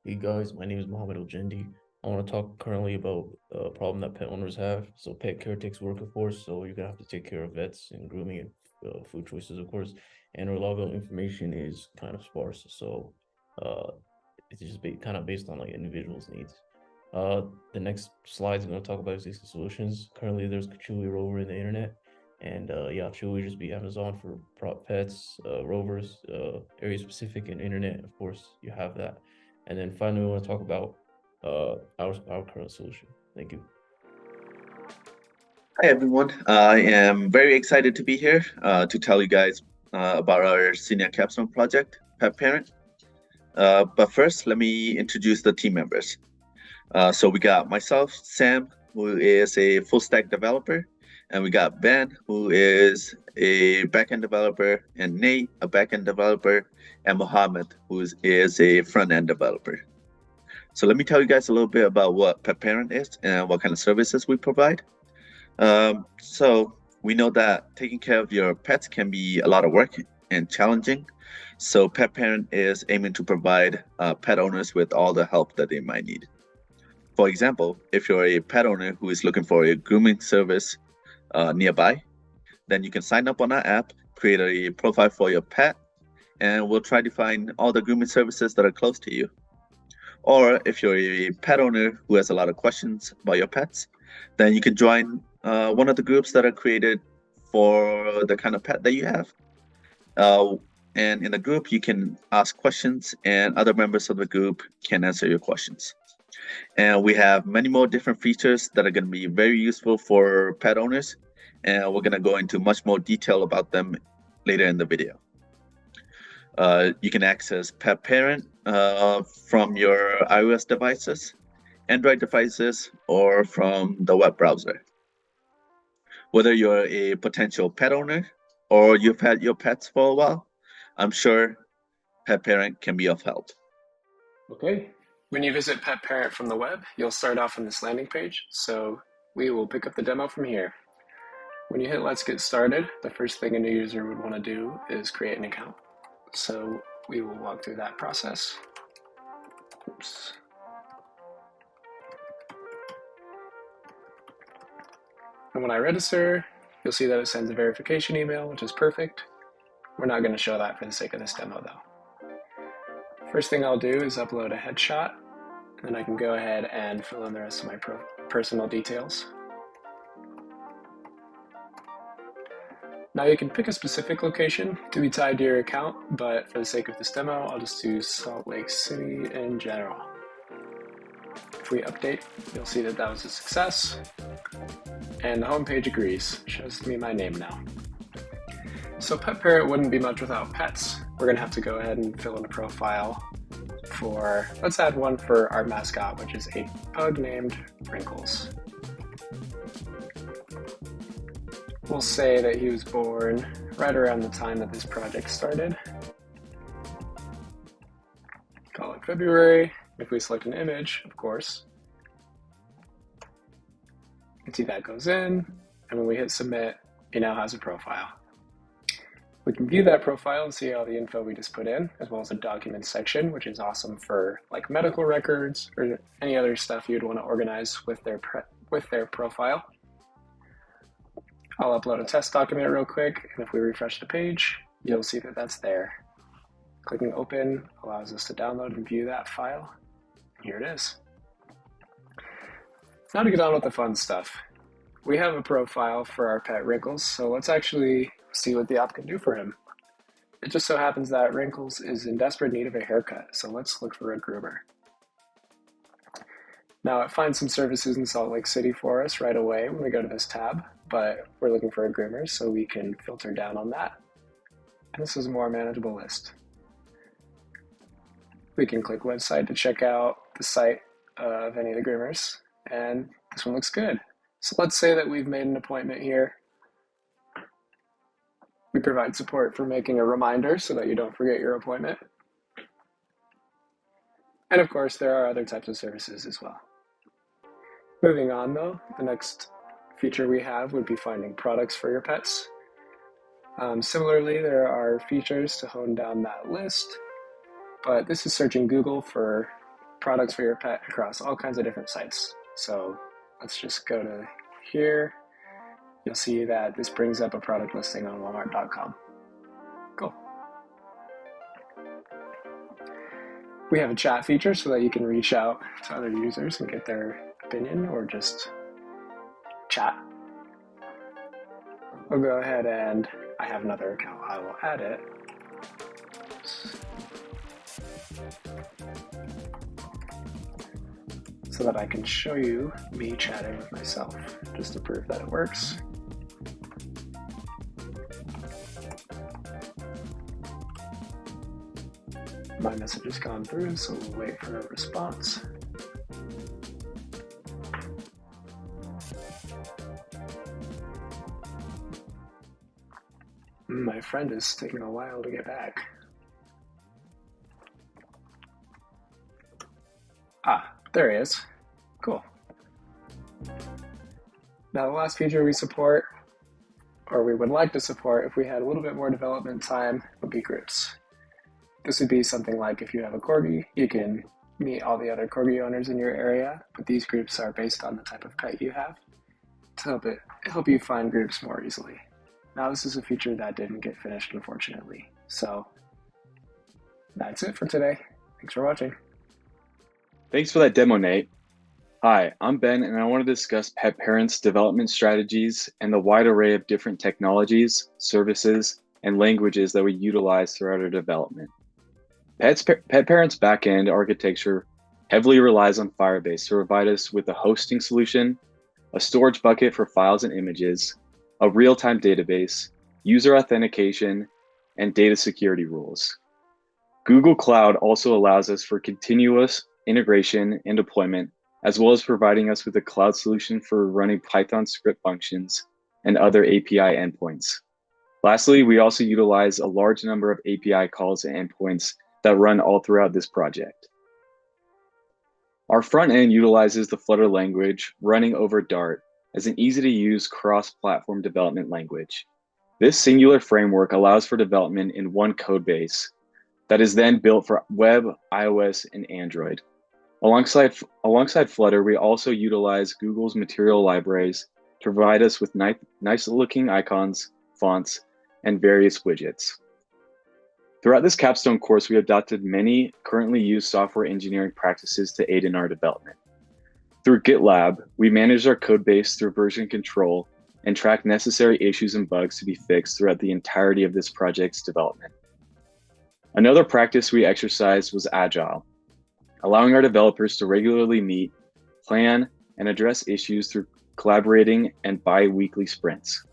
Hey guys, my name is Mohammed Al-Jendi. I want to talk currently about a problem that pet owners have. So pet care takes work, of course, so you're gonna have to take care of vets and grooming and food choices, of course. And reliable information is kind of sparse, so uh, it's just kind of based on like individuals' needs. Uh, the next slides I'm gonna talk about is these solutions. Currently, there's Chewy Rover in the internet, and yeah, Chewy just be Amazon for prop pets, rovers, area specific and internet. Of course, you have that. And then finally, we want to talk about our current solution. Thank you. Hi, everyone. I am very excited to be here to tell you guys about our senior capstone project, PetParent. But first, let me introduce the team members. So we got myself, Sam, who is a full stack developer, and we got Ben, who is a backend developer, and Nate, a backend developer, and Mohammed, who is a front end developer. So let me tell you guys a little bit about what PetParent is and what kind of services we provide. So we know that taking care of your pets can be a lot of work and challenging. So PetParent is aiming to provide pet owners with all the help that they might need. For example, if you're a pet owner who is looking for a grooming service nearby, then you can sign up on our app, create a profile for your pet, and we'll try to find all the grooming services that are close to you. Or if you're a pet owner who has a lot of questions about your pets, then you can join one of the groups that are created for the kind of pet that you have. Uh, and in the group, you can ask questions, and other members of the group can answer your questions. And we have many more different features that are going to be very useful for pet owners. And we're going to go into much more detail about them later in the video. You can access PetParent from your iOS devices, Android devices, or from the web browser. Whether you're a potential pet owner or you've had your pets for a while, I'm sure PetParent can be of help. Okay, when you visit PetParent from the web, you'll start off on this landing page, so we will pick up the demo from here. When you hit Let's Get Started, the first thing a new user would want to do is create an account. So we will walk through that process. Oops. And when I register, you'll see that it sends a verification email, which is perfect. We're not going to show that for the sake of this demo though. First thing I'll do is upload a headshot, and then I can go ahead and fill in the rest of my personal details. Now you can pick a specific location to be tied to your account, but for the sake of this demo, I'll just do Salt Lake City in general. If we update, you'll see that that was a success, and the homepage agrees, shows me my name now. So PetParent wouldn't be much without pets. We're gonna have to go ahead and fill in a profile for, let's add one for our mascot, which is a pug named Wrinkles. We'll say that he was born right around the time that this project started. Call it February. If we select an image, of course, you can see that goes in, and when we hit submit, he now has a profile. We can view that profile and see all the info we just put in, as well as a documents section, which is awesome for like medical records or any other stuff you'd want to organize with their profile. I'll upload a test document real quick, and if we refresh the page, you'll see that that's there. Clicking open allows us to download and view that file. Here it is. Now to get on with the fun stuff. We have a profile for our pet Wrinkles, so let's actually see what the app can do for him. It just so happens that Wrinkles is in desperate need of a haircut, so let's look for a groomer. Now it finds some services in Salt Lake City for us right away when we go to this tab, but we're looking for a groomer, so we can filter down on that. And this is a more manageable list. We can click website to check out the site of any of the groomers, and this one looks good. So let's say that we've made an appointment here. We provide support for making a reminder so that you don't forget your appointment. And of course, there are other types of services as well. Moving on though, the next feature we have would be finding products for your pets. Similarly, there are features to hone down that list, but this is searching Google for products for your pet across all kinds of different sites. So let's just go to here. You'll see that this brings up a product listing on walmart.com. Cool. We have a chat feature so that you can reach out to other users and get their opinion or just chat. We'll go ahead and I have another account. I will add it. So that I can show you me chatting with myself, just to prove that it works. My message has gone through, so we'll wait for a response. My friend is taking a while to get back. Ah, there he is. Cool. Now the last feature we support, or we would like to support if we had a little bit more development time, would be groups. This would be something like if you have a corgi, you can meet all the other corgi owners in your area, but these groups are based on the type of pet you have to help you find groups more easily. Now this is a feature that didn't get finished, unfortunately. So that's it for today. Thanks for watching. Thanks for that demo, Nate. Hi, I'm Ben, and I want to discuss PetParent's development strategies and the wide array of different technologies, services, and languages that we utilize throughout our development. PetParent's backend architecture heavily relies on Firebase to provide us with a hosting solution, a storage bucket for files and images, a real-time database, user authentication, and data security rules. Google Cloud also allows us for continuous integration and deployment, as well as providing us with a cloud solution for running Python script functions and other API endpoints. Lastly, we also utilize a large number of API calls and endpoints that run all throughout this project. Our front end utilizes the Flutter language running over Dart as an easy-to-use cross-platform development language. This singular framework allows for development in one code base that is then built for web, iOS, and Android. Alongside Flutter, we also utilize Google's material libraries to provide us with nice-looking icons, fonts, and various widgets. Throughout this capstone course, we adopted many currently used software engineering practices to aid in our development. Through GitLab, we manage our code base through version control and track necessary issues and bugs to be fixed throughout the entirety of this project's development. Another practice we exercised was Agile, allowing our developers to regularly meet, plan, and address issues through collaborating and bi-weekly sprints.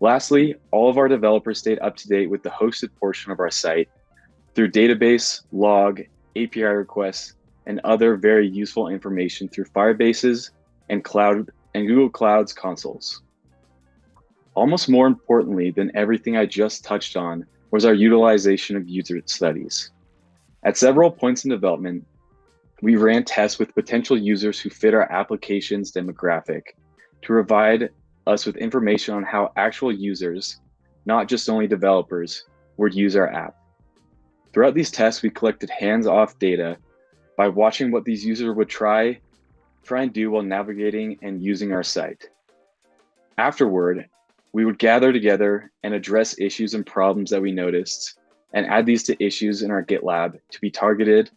Lastly, all of our developers stayed up to date with the hosted portion of our site through database, log, API requests, and other very useful information through Firebases and Google Cloud's consoles. Almost more importantly than everything I just touched on was our utilization of user studies. At several points in development, we ran tests with potential users who fit our application's demographic to provide us with information on how actual users, not just only developers, would use our app. Throughout these tests, we collected hands-off data by watching what these users would try and do while navigating and using our site. Afterward, we would gather together and address issues and problems that we noticed and add these to issues in our GitLab to be targeted,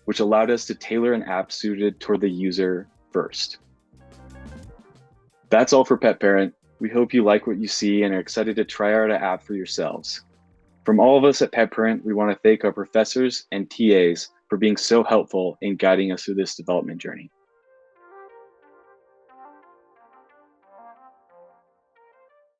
which allowed us to tailor an app suited toward the user first. That's all for PetParent. We hope you like what you see and are excited to try out our app for yourselves. From all of us at PetParent, we want to thank our professors and TAs for being so helpful in guiding us through this development journey.